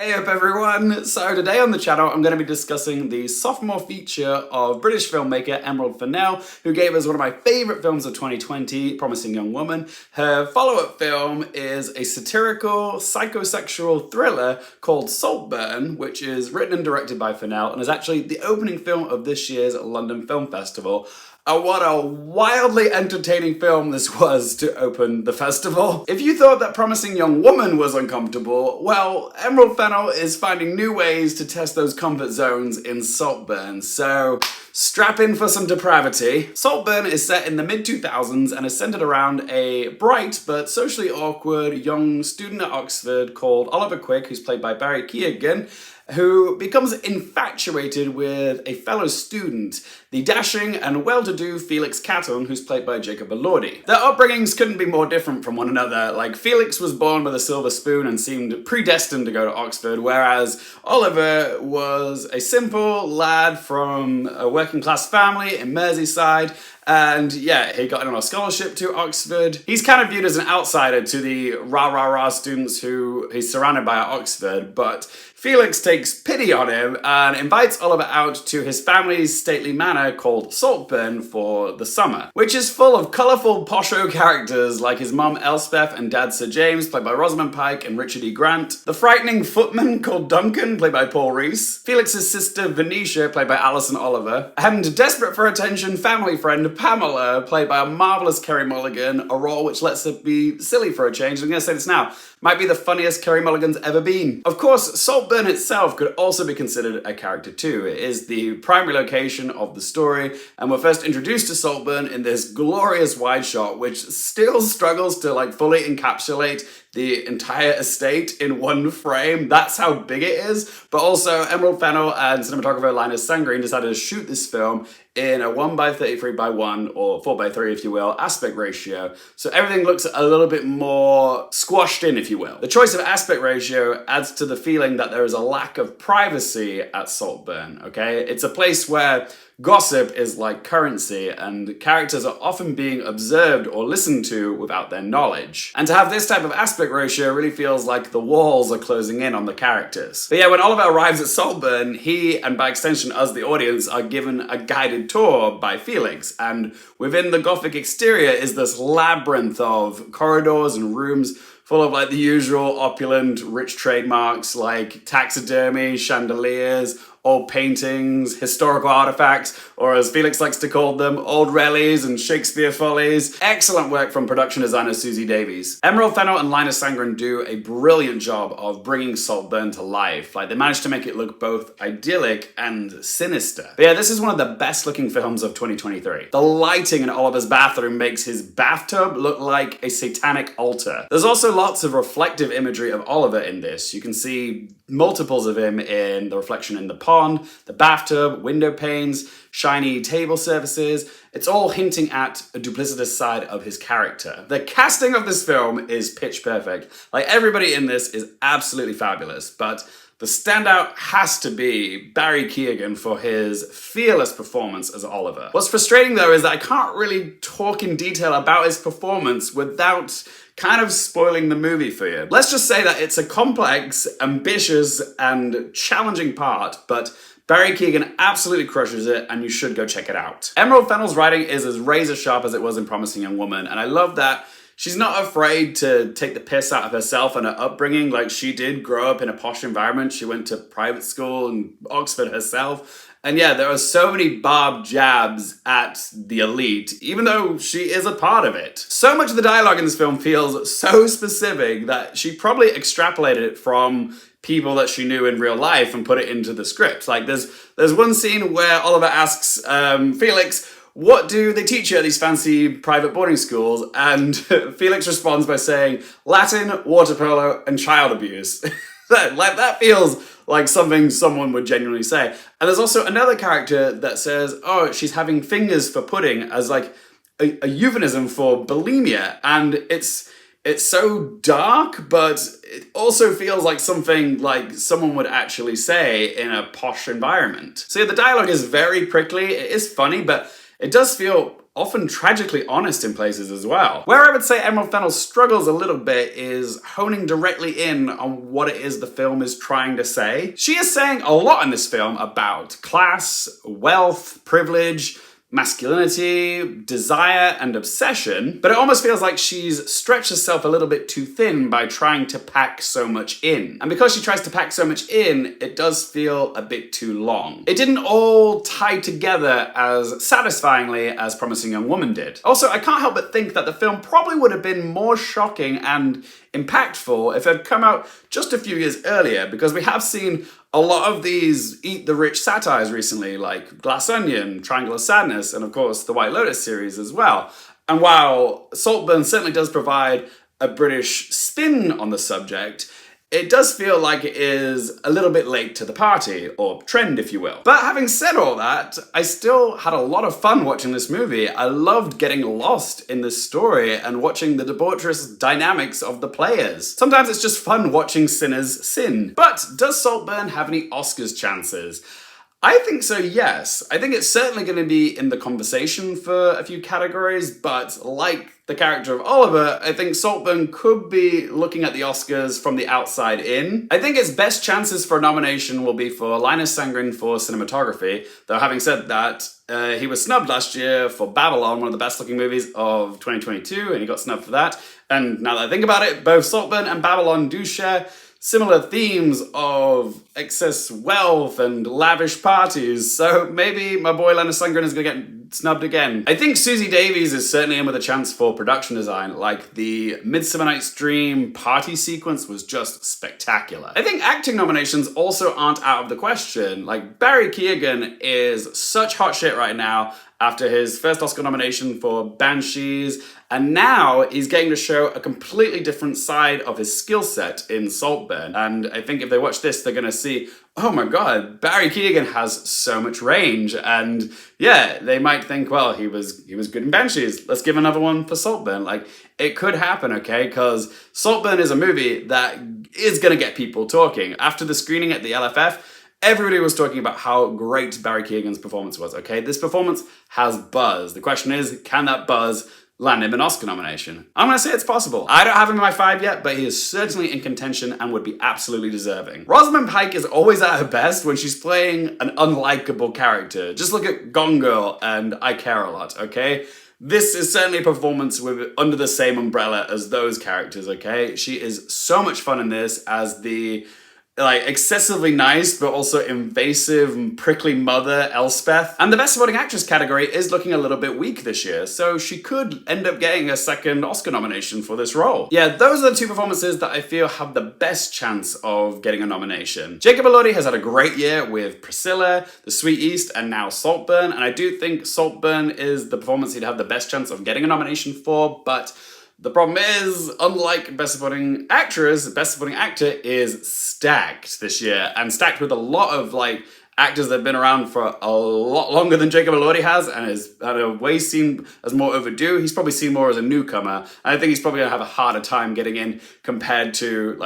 Hey up everyone! So today on the channel I'm going to be discussing the sophomore feature of British filmmaker Emerald Fennell, who gave us one of my favourite films of 2020, Promising Young Woman. Her follow-up film is a satirical, psychosexual thriller called Saltburn, which is written and directed by Fennell and is actually the opening film of this year's London Film Festival. What a wildly entertaining film this was to open the festival. If you thought that Promising Young Woman was uncomfortable, well, Emerald Fennell is finding new ways to test those comfort zones in Saltburn, so strap in for some depravity. Saltburn is set in the mid-2000s and is centered around a bright but socially awkward young student at Oxford called Oliver Quick, who's played by Barry Keoghan, who becomes infatuated with a fellow student, the dashing and well-to-do Felix Catton, who's played by Jacob Elordi. Their upbringings couldn't be more different from one another. Like, Felix was born with a silver spoon and seemed predestined to go to Oxford, whereas Oliver was a simple lad from a working-class family in Merseyside, and yeah, he got in on a scholarship to Oxford. He's kind of viewed as an outsider to the rah-rah-rah students who he's surrounded by at Oxford, but Felix takes pity on him and invites Oliver out to his family's stately manor called Saltburn for the summer, which is full of colourful posho characters like his mum Elspeth and dad Sir James, played by Rosamund Pike and Richard E. Grant, the frightening footman called Duncan, played by Paul Rees, Felix's sister Venetia, played by Alison Oliver, and desperate for attention family friend Pamela, played by a marvellous Kerry Mulligan, a role which lets her be silly for a change. I'm going to say this now, might be the funniest Kerry Mulligan's ever been. Of course, Saltburn itself could also be considered a character too. It is the primary location of the story, and we're first introduced to Saltburn in this glorious wide shot, which still struggles to fully encapsulate the entire estate in one frame. That's how big it is. But also, Emerald Fennell and cinematographer Linus Sangreen decided to shoot this film in a 1:33:1, or 4:3 if you will, aspect ratio. So everything looks a little bit more squashed in, if you will. The choice of aspect ratio adds to the feeling that there is a lack of privacy at Saltburn, okay? It's a place where gossip is like currency, and characters are often being observed or listened to without their knowledge. And to have this type of aspect ratio really feels like the walls are closing in on the characters. But yeah, when Oliver arrives at Saltburn, he, and by extension us the audience, are given a guided tour by Felix, and within the gothic exterior is this labyrinth of corridors and rooms full of the usual opulent, rich trademarks like taxidermy, chandeliers, old paintings, historical artifacts, or as Felix likes to call them, old relies and Shakespeare follies. Excellent work from production designer Susie Davies. Emerald Fennell and Linus Sangreen do a brilliant job of bringing Saltburn to life. They managed to make it look both idyllic and sinister. But yeah, this is one of the best looking films of 2023. The lighting in Oliver's bathroom makes his bathtub look like a satanic altar. There's also lots of reflective imagery of Oliver in this. You can see multiples of him in the reflection in the pond, the bathtub, window panes, shiny table surfaces. It's all hinting at a duplicitous side of his character. The casting of this film is pitch perfect. Everybody in this is absolutely fabulous, but the standout has to be Barry Keoghan for his fearless performance as Oliver. What's frustrating though is that I can't really talk in detail about his performance without kind of spoiling the movie for you. Let's just say that it's a complex, ambitious, and challenging part, but Barry Keoghan absolutely crushes it, and you should go check it out. Emerald Fennell's writing is as razor sharp as it was in Promising Young Woman, and I love that she's not afraid to take the piss out of herself and her upbringing. She did grow up in a posh environment. She went to private school in Oxford herself. And yeah, there are so many barbed jabs at the elite, even though she is a part of it. So much of the dialogue in this film feels so specific that she probably extrapolated it from people that she knew in real life and put it into the script. There's one scene where Oliver asks Felix, what do they teach you at these fancy private boarding schools? And Felix responds by saying, Latin, water polo, and child abuse. That feels like something someone would genuinely say. And there's also another character that says, oh, she's having fingers for pudding, as a euphemism for bulimia. And it's so dark, but it also feels like something someone would actually say in a posh environment. So yeah, the dialogue is very prickly, it is funny, but it does feel often tragically honest in places as well. Where I would say Emerald Fennell struggles a little bit is honing directly in on what it is the film is trying to say. She is saying a lot in this film about class, wealth, privilege, masculinity, desire, and obsession, but it almost feels like she's stretched herself a little bit too thin by trying to pack so much in. And because she tries to pack so much in, it does feel a bit too long. It didn't all tie together as satisfyingly as Promising Young Woman did. Also, I can't help but think that the film probably would have been more shocking and impactful if it had come out just a few years earlier, because we have seen a lot of these Eat the Rich satires recently, like Glass Onion, Triangle of Sadness, and of course the White Lotus series as well. And while Saltburn certainly does provide a British spin on the subject, it does feel like it is a little bit late to the party, or trend if you will. But having said all that, I still had a lot of fun watching this movie. I loved getting lost in this story and watching the debaucherous dynamics of the players. Sometimes it's just fun watching sinners sin. But does Saltburn have any Oscars chances? I think so, yes. I think it's certainly going to be in the conversation for a few categories, but like the character of Oliver, I think Saltburn could be looking at the Oscars from the outside in. I think its best chances for a nomination will be for Linus Sandgren for cinematography, though having said that, he was snubbed last year for Babylon, one of the best looking movies of 2022, and he got snubbed for that. And now that I think about it, both Saltburn and Babylon do share similar themes of excess wealth and lavish parties, so maybe my boy Linus Sandgren is gonna get snubbed again. I think Susie Davies is certainly in with a chance for production design, like the Midsummer Night's Dream party sequence was just spectacular. I think acting nominations also aren't out of the question. Like, Barry Keoghan is such hot shit right now after his first Oscar nomination for Banshees, and now he's getting to show a completely different side of his skill set in Saltburn. And I think if they watch this, they're gonna see, oh my god, Barry Keoghan has so much range. And yeah, they might think, well, he was good in Banshees, let's give another one for Saltburn. Like, it could happen, okay? Because Saltburn is a movie that is gonna get people talking. After the screening at the LFF, everybody was talking about how great Barry Keoghan's performance was, okay? This performance has buzz. The question is, can that buzz land him an Oscar nomination? I'm gonna say it's possible. I don't have him in my 5 yet, but he is certainly in contention and would be absolutely deserving. Rosamund Pike is always at her best when she's playing an unlikable character. Just look at Gone Girl and I Care a Lot, okay? This is certainly a performance under the same umbrella as those characters, okay? She is so much fun in this as the excessively nice but also invasive and prickly mother Elspeth. And the Best Supporting Actress category is looking a little bit weak this year, so she could end up getting a second Oscar nomination for this role. Yeah, those are the two performances that I feel have the best chance of getting a nomination. Jacob Elordi has had a great year with Priscilla, The Sweet East, and now Saltburn, and I do think Saltburn is the performance he'd have the best chance of getting a nomination for, but the problem is, unlike Best Supporting Actress, Best Supporting Actor is stacked this year, and stacked with a lot of actors that have been around for a lot longer than Jacob Elordi has, and is always seen as more overdue. He's probably seen more as a newcomer, and I think he's probably gonna have a harder time getting in compared to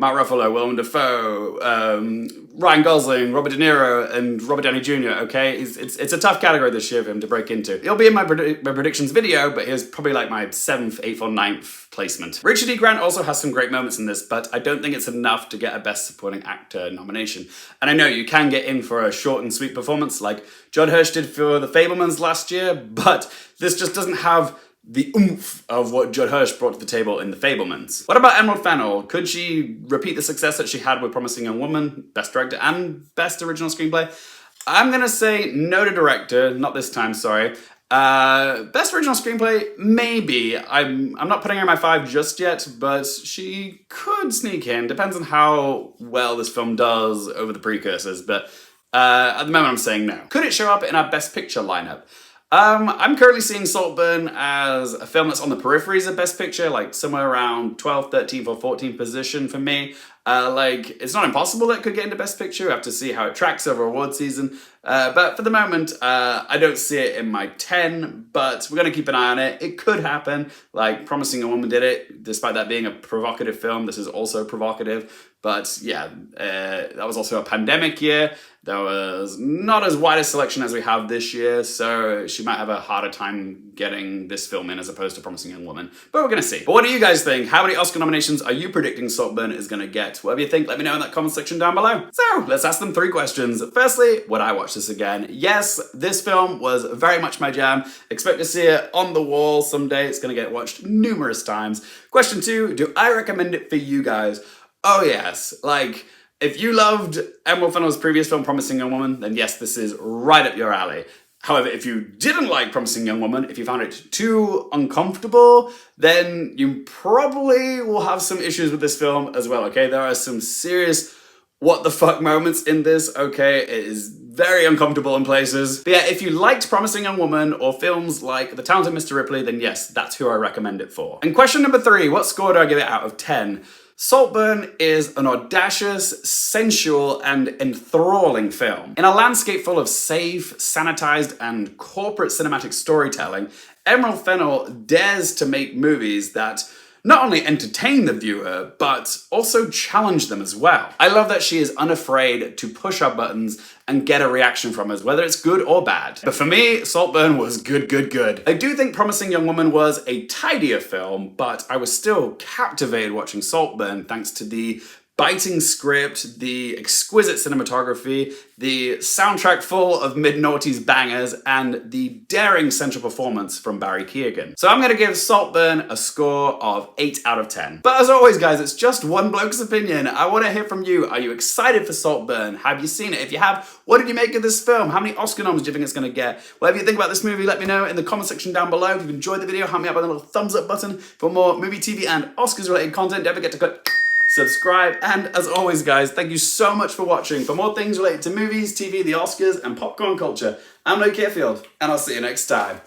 Mark Ruffalo, Willem Dafoe, Ryan Gosling, Robert De Niro, and Robert Downey Jr., okay? It's a tough category this year for him to break into. He'll be in my predictions video, but he's probably my 7th, 8th, or 9th placement. Richard E. Grant also has some great moments in this, but I don't think it's enough to get a Best Supporting Actor nomination. And I know you can get in for a short and sweet performance like Judd Hirsch did for The Fabelmans last year, but this just doesn't have the oomph of what Judd Hirsch brought to the table in The Fabelmans. What about Emerald Fennell? Could she repeat the success that she had with Promising Young Woman, Best Director and Best Original Screenplay? I'm gonna say no to director, not this time, sorry. Best Original Screenplay, maybe. I'm not putting her in my 5 just yet, but she could sneak in. Depends on how well this film does over the precursors, but at the moment I'm saying no. Could it show up in our Best Picture lineup? I'm currently seeing Saltburn as a film that's on the peripheries of Best Picture, somewhere around 12th, 13th, or 14th position for me. Like, it's not impossible that it could get into Best Picture. We have to see how it tracks over award season. But for the moment, I don't see it in my 10, but we're going to keep an eye on it. It could happen. Like, Promising Young Woman did it. Despite that being a provocative film, this is also provocative. But yeah, that was also a pandemic year. There was not as wide a selection as we have this year, so she might have a harder time getting this film in as opposed to Promising Young Woman. But we're gonna see. But what do you guys think? How many Oscar nominations are you predicting Saltburn is gonna get? Whatever you think, let me know in that comment section down below. So, let's ask them 3 questions. Firstly, would I watch this again? Yes, this film was very much my jam. Expect to see it on the wall someday. It's gonna get watched numerous times. Question 2, do I recommend it for you guys? Oh yes, like, if you loved Emerald Fennell's previous film, Promising Young Woman, then yes, this is right up your alley. However, if you didn't like Promising Young Woman, if you found it too uncomfortable, then you probably will have some issues with this film as well, okay? There are some serious what the fuck moments in this, okay? It is very uncomfortable in places. But yeah, if you liked Promising Young Woman or films like The Talented Mr. Ripley, then yes, that's who I recommend it for. And question number 3, what score do I give it out of 10? Saltburn is an audacious, sensual, and enthralling film. In a landscape full of safe, sanitized, and corporate cinematic storytelling, Emerald Fennell dares to make movies that not only entertain the viewer, but also challenge them as well. I love that she is unafraid to push our buttons and get a reaction from us, whether it's good or bad. But for me, Saltburn was good, good, good. I do think Promising Young Woman was a tidier film, but I was still captivated watching Saltburn thanks to the biting script, the exquisite cinematography, the soundtrack full of mid-noughties bangers, and the daring central performance from Barry Keoghan. So I'm gonna give Saltburn a score of 8 out of 10. But as always, guys, it's just one bloke's opinion. I wanna hear from you. Are you excited for Saltburn? Have you seen it? If you have, what did you make of this film? How many Oscar noms do you think it's gonna get? Whatever you think about this movie, let me know in the comment section down below. If you've enjoyed the video, help me out with a little thumbs up button. For more movie, TV, and Oscars-related content, don't forget to click subscribe, and as always, guys, thank you so much for watching. For more things related to movies, TV, the Oscars, and popcorn culture, I'm Lukehearfield, and I'll see you next time.